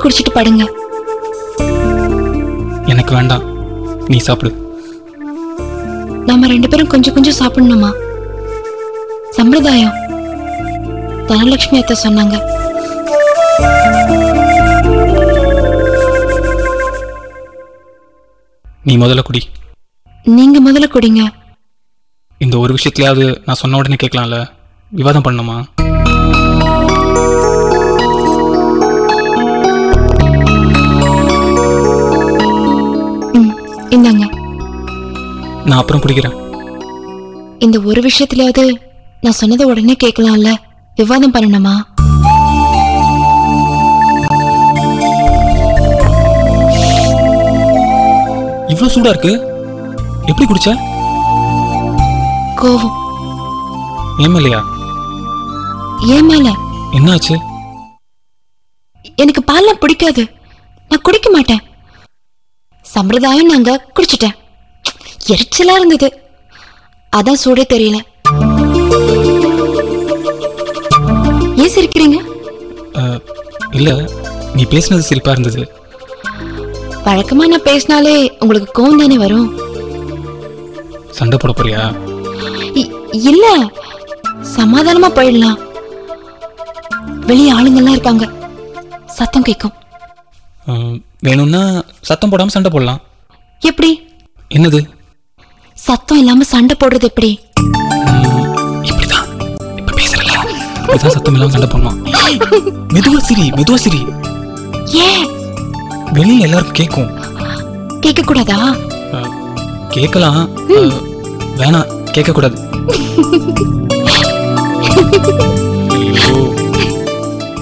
குடிச்சிட்டு படுங்க. எனக்கு வேண்டாம், நீ சாப்பிடு. நம்ம 2 பேரும் கொஞ்சம் கொஞ்சம் சாப்பிடணுமா? சம்பிரதாயம். தனலட்சுமி அத்தை சொன்னாங்க. நீ முதல்ல குடி. நீங்க முதல்ல குடிங்க. இந்த ஒரு விஷயத்துலயாவது நான் சொன்ன உடனே கேட்கலாம்ல, விவாதம் பண்ணணுமா? இந்தாங்க. நான் அப்புறம் குடிக்கிறேன். இந்த ஒரு விஷயத்துலயாவது நான் சொன்னதை உடனே கேட்கலாம்ல, விவாதம் பண்ணணுமா? இவ்வளவு சூடா இருக்கு, எப்படி குடிச்ச? கோவம். ஏமலையா? ஏமால. என்னாச்சு? எனக்கு பால்லாம் பிடிக்காது, நான் குடிக்க மாட்டேன். சம்பிரதாயம் நாங்க குடிச்சிட்டேன். எரிச்சலா இருந்தது, அதான் சூடே தெரியல. ஏன் சிரிக்கிறீங்க? இல்ல, நீ பேசினது சிரிப்பா இருந்தது. வழக்கமா நான் பேசினாலே உங்களுக்கு கோவம் தானே வரும். சண்டை போட போறியா? இல்ல, சமாதானமா போயிடலாம். வெளியே ஆளுங்கெல்லாம் இருக்காங்க, சத்தம் கேட்கும். வேணும்னா சத்தம் போடாம சண்டை போடலாம். எப்படி? என்னது? சத்தம் இல்லாம சண்டை போடுறது எப்படி? இப்படிதான். இப்ப பேசுறல, இப்படிதான் சத்தம் இல்லாம சண்டை போடணும். மெதுவா சிரி, மெதுவா சிரி. ஏன்? வெளியில எல்லாருக்கும் கேட்கும். கேட்க கூடாதா? கேட்கலாம், வேணாம், கேட்க கூடாது.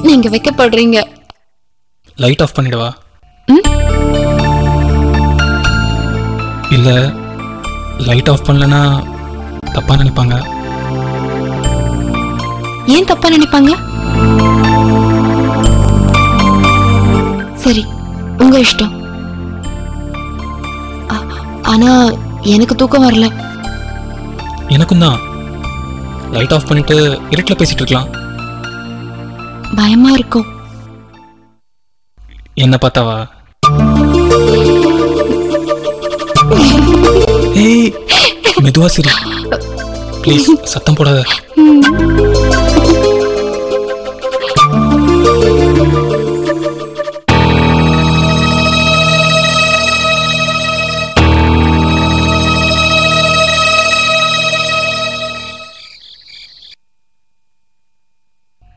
நீங்க வைக்கப்படுறீங்க. Light off பண்ணிடவா? இல்ல, லைட் ஆஃப் பண்ணலனா தப்பா நினைப்பாங்க. ஏன் தப்பா நினைப்பாங்க? சரி, உங்க இஷ்டம். ஆனா எனக்கு தூக்கம் வரல. எனக்கும் தான். லைட் ஆஃப் பண்ணிட்டு இருட்டில் பேசிட்டு இருக்கலாம். பயமா இருக்கும். என்ன பார்த்தாவா? ஏய், மெதுவா சரி ப்ளீஸ், சத்தம் போடாத.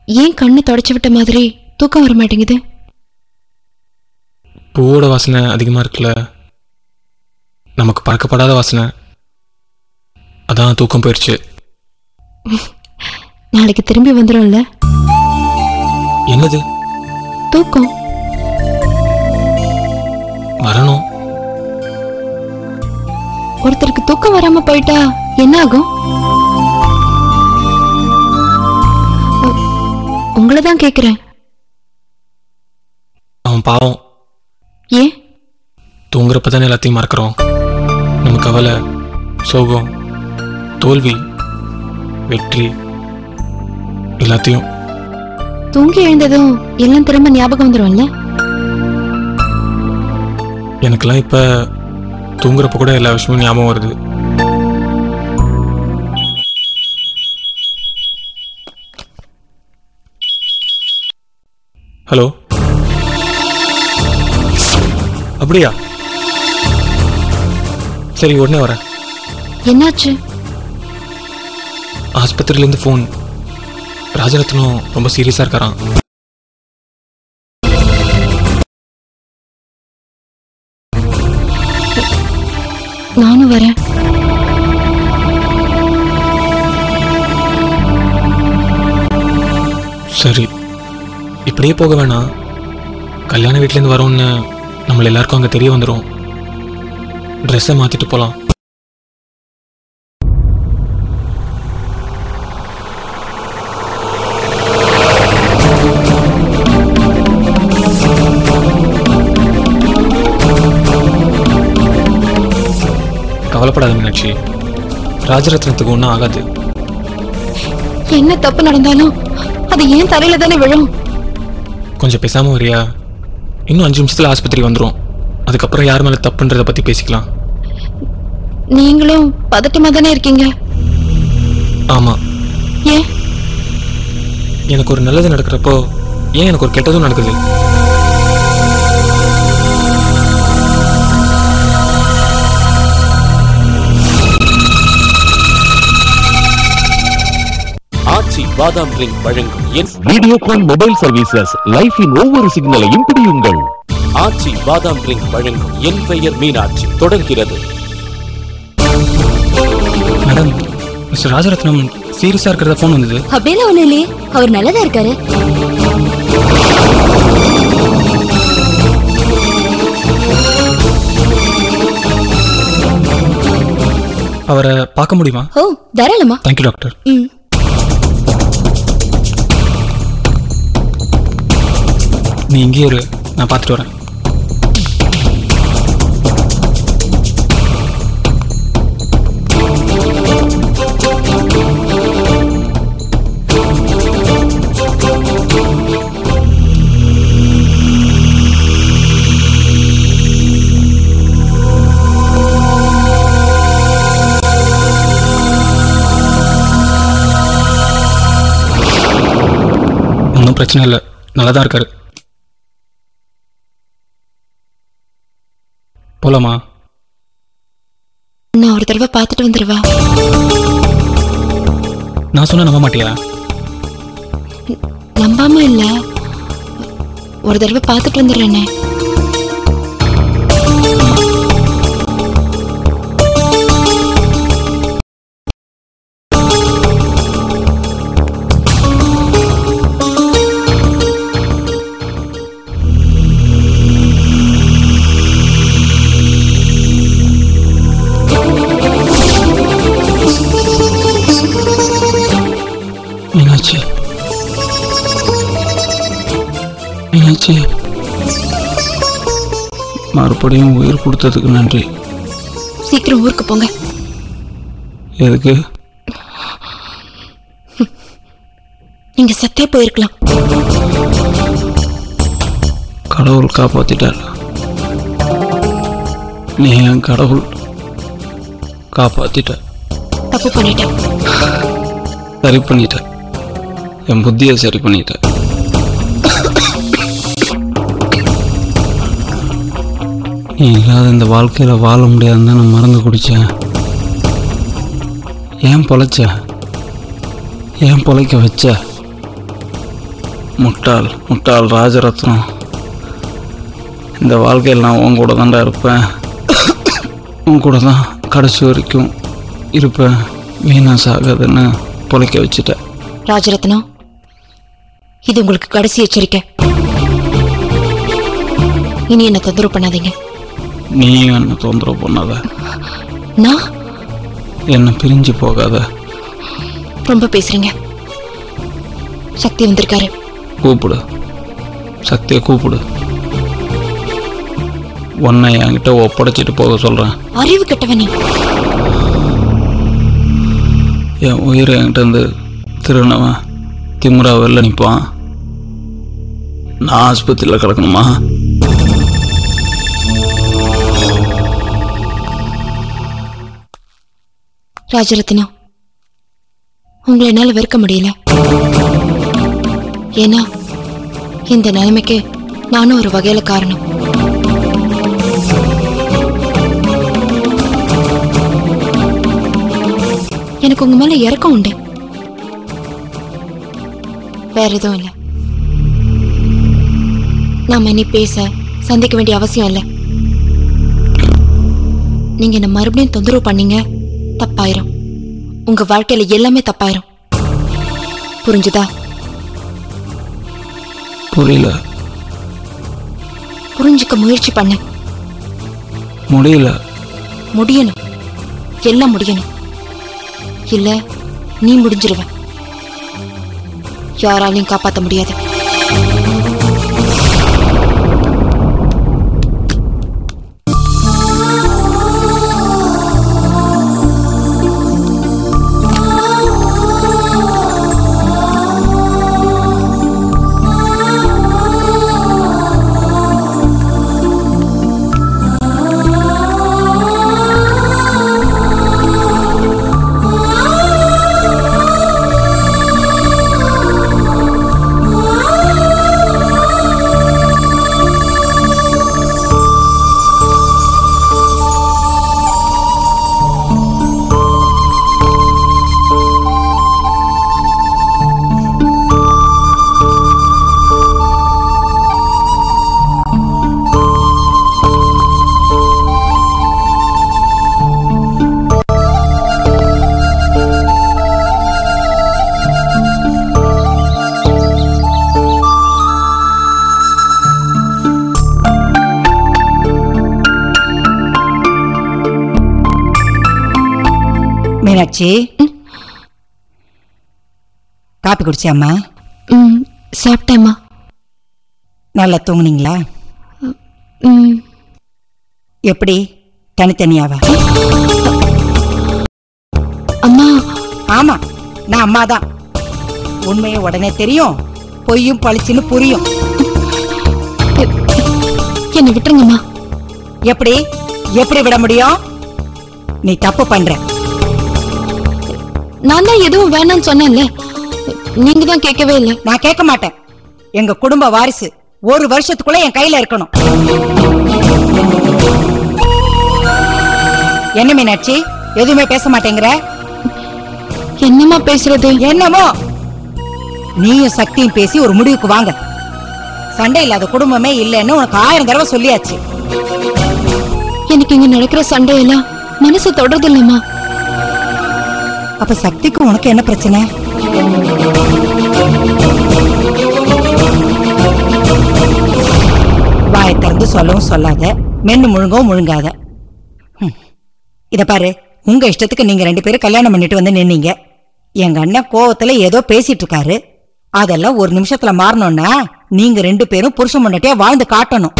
ஏன் கண்ணு தொடச்சு விட்ட மாதிரி தூக்கம் வர மாட்டேங்குது? பூவோட வாசனை அதிகமா இருக்குல்ல, நமக்கு பழக்கப்படாத வாசனை, அதான் தூக்கம் போயிடுச்சு. நாளைக்கு திரும்பி வந்துடும்ல? என்னது? தூக்கம் வரணும். ஒருத்தருக்கு தூக்கம் வராம போயிட்டா என்ன ஆகும்? உங்களதான் கேக்குறேன். அவன் பாவம். ஏன்? தூங்குறப்பதான் எல்லாத்தையும் மறக்கிறோம். நம்ம கவலை, சோகம், தோல்வி, வெற்றி எல்லாத்தையும். தூங்கி எழுந்ததும் எல்லாம் திரும்ப ஞாபகம் வந்துரும்ல? எனக்கெல்லாம் இப்ப தூங்குறப்ப கூட எல்லா விஷயமும் ஞாபகம் வருது. ஹலோ, அப்படியா? சரி, உடனே வரேன். என்னாச்சு? ஆஸ்பத்திரியிலேருந்து ஃபோன். ராஜரத்னம் ரொம்ப சீரியஸா இருக்காராம். நானும் வரேன். சரி, இப்படியே போக வேணாம். கல்யாண வீட்டிலேருந்து வரோன்னு நம்மள எல்லாருக்கும் அங்கே தெரிய வந்துடும். ட்ரெஸ்ஸை மாற்றிட்டு போகலாம். கவலைப்படாத மீனாட்சி, ராஜரத்னத்துக்கு ஒன்றும் ஆகாது. என்ன தப்பு நடந்தாலும் அது ஏன் தலையில தானே விழும். கொஞ்சம் பேசாம வரியா? இன்னும் 5 நிமிஷத்தில் ஆஸ்பத்திரி வந்துடும். அதுக்கப்புறம் யார் மேலே தப்புன்றதை பற்றி பேசிக்கலாம். நீங்களும் பதட்டமா தானே இருக்கீங்க? ஆமாம். ஏன்? எனக்கு ஒரு நல்லது நடக்கிறப்போ ஏன் எனக்கு ஒரு கெட்டதும் நடக்குது? ஆச்சி பாதாம் ட்ரிங்க் வழங்கும் வீடியோகான் மொபைல் சர்வீசஸ் லைஃபின் ஒவ்வொரு சிக்னலையும் பிடியுங்கள். ஆச்சி பாதாம் ட்ரிங்க் வழங்கும் என் பெயர் மீனாட்சி தொடர்கிறது. மேடம், மிஸ்டர் ராஜரத்னம் சீரியஸா இருக்கிறதா ஃபோன் வந்தது. அப்படியெல்லாம் ஒண்ணும் இல்லையே, அவர் நல்லதா இருக்காரு. அவரை பார்க்க முடியுமா? ஓ தாராளமா. Thank you doctor. நீ இங்கே இரு, நான் பார்த்துட்டு வரேன். ஒன்றும் பிரச்சனை இல்லை, நல்லா தான் இருக்காரு. போலாமா? நான் ஒரு தடவை பார்த்துட்டு வந்துடுவா. நான் சொன்ன நம்ப மாட்டியா? நம்பாம இல்ல, ஒரு தடவை பார்த்துட்டு வந்துடுறேனே. மீனாட்சி, மீனாட்சி, மறுபடியும் உயிர் கொடுத்ததுக்கு நன்றி. சீக்கிரம் ஊருக்கு போங்க. எதுக்கு? நீங்க சத்தே போயிருக்கலாம். கடவுள் காப்பாத்திட்டார். நீ என் கடவுள் காப்பாத்திட்ட. தப்பு பண்ணிட்டேன். சரி பண்ணிட்ட, என் புத்தியை சரி பண்ணிட்ட. நீ இல்லாத இந்த வாழ்க்கையில் வாழ முடியாதுன்னு தான் நான் மருந்து குடித்தேன். ஏன் பொழைச்ச? ஏன் பொழைக்க வச்ச? முட்டாள் முட்டாள் ராஜரத்னம். இந்த வாழ்க்கையில் நான் உன் கூட தான்டா இருப்பேன், உன் கூட தான் கடைசி வரைக்கும் இருப்பேன். வீணா சாகாதுன்னு பொழைக்க வச்சுட்ட. ராஜரத்னம், இது உங்களுக்கு கடைசி எச்சரிக்கை. இனி என்ன தொந்தரவு பண்ணாதீங்க. நீயும் என்ன தொந்தரவு பண்ணாத. நான் என்ன பிரிஞ்சு போகாத. ரொம்ப பேசுறீங்க. சக்தி வந்திருக்காரு. கூப்பிடு, சக்தியை கூப்பிடு. உன்னை என்கிட்ட ஒப்படைச்சிட்டு போக சொல்றேன். அறிவு கெட்டவன் நீ. என் உயிரை என்கிட்ட இருந்து திருநவன் திமுறா வெளில நிற்பான். நான் ஆஸ்பத்திரியில் கிடக்கணுமா? ராஜரத்னம், உங்களை என்னால வெறுக்க முடியல. ஏன்னா இந்த நிலைமைக்கு நானும் ஒரு வகையில காரணம். எனக்கு உங்க மேல இரக்கம் உண்டு, வேற எதுவும் இல்லை. நாம இனி பேச சந்திக்க வேண்டிய அவசியம் இல்லை. நீங்க என்ன மறுபடியும் தொந்தரவு பண்ணீங்க, தப்பாயிரும். உங்க வாழ்க்கையில எல்லாமே தப்பாயிரும். புரிஞ்சுதா? புரியல. புரிஞ்சுக்க முயற்சி பண்ண. முடியல. முடியணும், எல்லாம் முடியணும். இல்ல நீ முடிஞ்சிருவ. யாராலையும் காப்பாற்ற முடியாது. மீனாட்சி, காப்பி குடிச்சியாம்மா? ம், சாப்பிட்டேம்மா. நல்லா தூங்குனீங்களா? ம், எப்படி, தனித்தனியாவா? அம்மா. ஆமா, நான் அம்மாதான். உண்மையை உடனே தெரியும், பொய்யும் பளிச்சுன்னு புரியும். என்னை விட்டுருங்கம்மா. எப்படி எப்படி விட முடியும்? நீ தப்பு பண்ற. நான் தான் எதுவும் வேணாம்னு சொன்னேன்ல, நீங்க தான் கேட்கவே இல்லை. நான் கேட்க மாட்டேன். எங்க குடும்ப வாரிசு ஒரு வருஷத்துக்குள்ள என் கையில இருக்கணும். என்ன மீனாட்சி, எதுவுமே பேச மாட்டேங்கிற? என்னம்மா பேசுறது? என்னமோ, நீயும் சக்தியும் பேசி ஒரு முடிவுக்கு வாங்க. சண்டை இல்லாத குடும்பமே இல்லைன்னு உனக்கு 1000 தடவை சொல்லியாச்சு. எனக்கு இங்க நடக்கிற சண்டையெல்லாம் மனசு தொடறது இல்லம்மா. அப்ப சக்திக்கு உனக்கு என்ன பிரச்சனை? வாயை திறந்து சொல்லவும் சொல்லாத, மென்னு முழுங்கவும் முழுங்காத. இத பாரு, உங்க இஷ்டத்துக்கு நீங்க 2 பேரும் கல்யாணம் பண்ணிட்டு வந்து நின்னீங்க. எங்க அண்ணன் கோவத்துல ஏதோ பேசிட்டு இருக்காரு. அதெல்லாம் ஒரு நிமிஷத்துல மாறணும்னா நீங்க 2 பேரும் புருஷன் முன்னாடியா வாழ்ந்து காட்டணும்.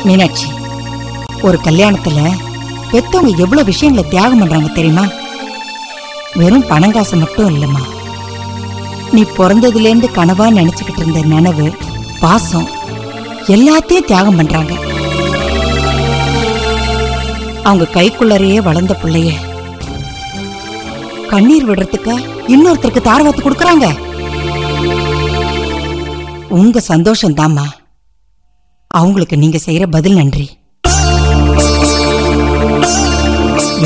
மீனாட்சி, ஒரு கல்யாணத்துல பெத்தவங்க எவ்வளவு விஷயங்களை தியாகம் பண்றாங்க தெரியுமா? வெறும் பணங்காசு மட்டும் இல்லம்மா, நீ பிறந்ததுல இருந்து கனவா நினைச்சுக்கிட்டு இருந்த நினைவு, பாசம் எல்லாத்தையும் தியாகம் பண்றாங்க. அவங்க கைக்குள்ளரையே வளர்ந்த பிள்ளைய கண்ணீர் விடுறதுக்கு இன்னொருத்தருக்கு தாரவாத்து கொடுக்கறாங்க. உங்க சந்தோஷம் தாம்மா அவங்களுக்கு நீங்க செய்யற பதில். நன்றி.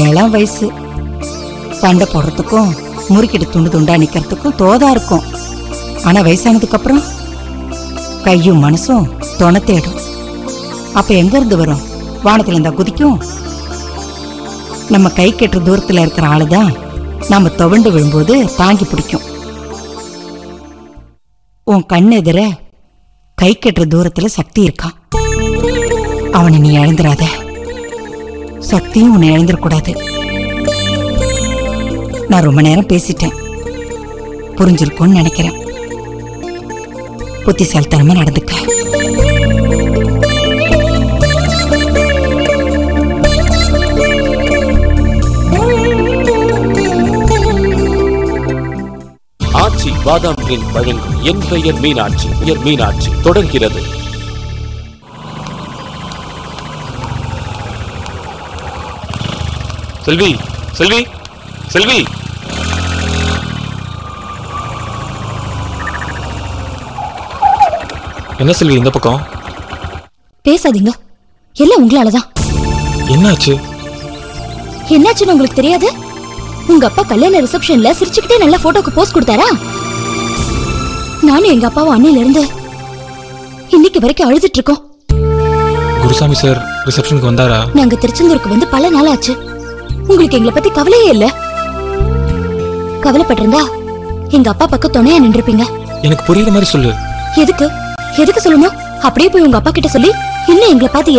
இளம் வயசு, சண்டை போடுறதுக்கும் முறுக்கிட்டு துண்டு துண்டா நிக்கிறதுக்கும் தோதா இருக்கும். ஆனா வயசானதுக்கு அப்புறம் கையும் மனசும் துணை தேடும். அப்ப எங்க இருந்து வரும்? வானத்துல இருந்தா குதிக்கும். நம்ம கை கெட்டுற தூரத்துல இருக்கிற ஆளுதான் நம்ம துவண்டு விழும்போது தாங்கி பிடிக்கும். உன் கண்ணு எதிர கை கெட்டுற தூரத்துல சக்தி இருக்கான். அவனை நீ இழந்துடாத. சக்தியும் உன்னை இழந்துடக்கூடாது. நான் ரொம்ப நேரம் பேசிட்டேன், புரிஞ்சிருக்கும்னு நினைக்கிறேன். புத்திசாலித்தனமா நடந்துக்க. ஆச்சி பாதாம் ட்ரிங்க் வழங்கும் என் பெயர் மீனாட்சி. மீனாட்சி தொடர்கிறது. செல்வி, செல்வி, செல்வி. என்ன செல்வி இந்த பக்கம்? பேசாதீங்க, எல்லாம் உங்களாலதான். என்னாச்சு? என்னாச்சுன்னு உங்களுக்கு தெரியாது? உங்க அப்பா கல்யாண ரிசப்ஷன்ல சிரிச்சுக்கிட்டே நல்ல போட்டோக்கு போஸ்ட் கொடுத்தாரா? நானும் எங்க அப்பாவும் அன்னையில இருந்து இன்னைக்கு வரைக்கும் அழுதுட்டு இருக்கோம். குருசாமி சார் ரிசப்ஷனுக்கு வந்தாரா? நாங்க திருச்செந்தூருக்கு வந்து பல நாள் ஆச்சு. உங்களுக்கு எங்களை பத்தி கவலையே இல்ல. கவலைப்பட்டிருந்தா எங்க அப்பா பக்கம் துணையா நின்றுப்பீங்க. எனக்கு புரியுற மாதிரி சொல்லு. எதுக்கு எதுக்கு சொல்லணும்? அப்படியே போய் உங்க அப்பா கிட்ட சொல்லி இன்னும் எங்களை பார்த்து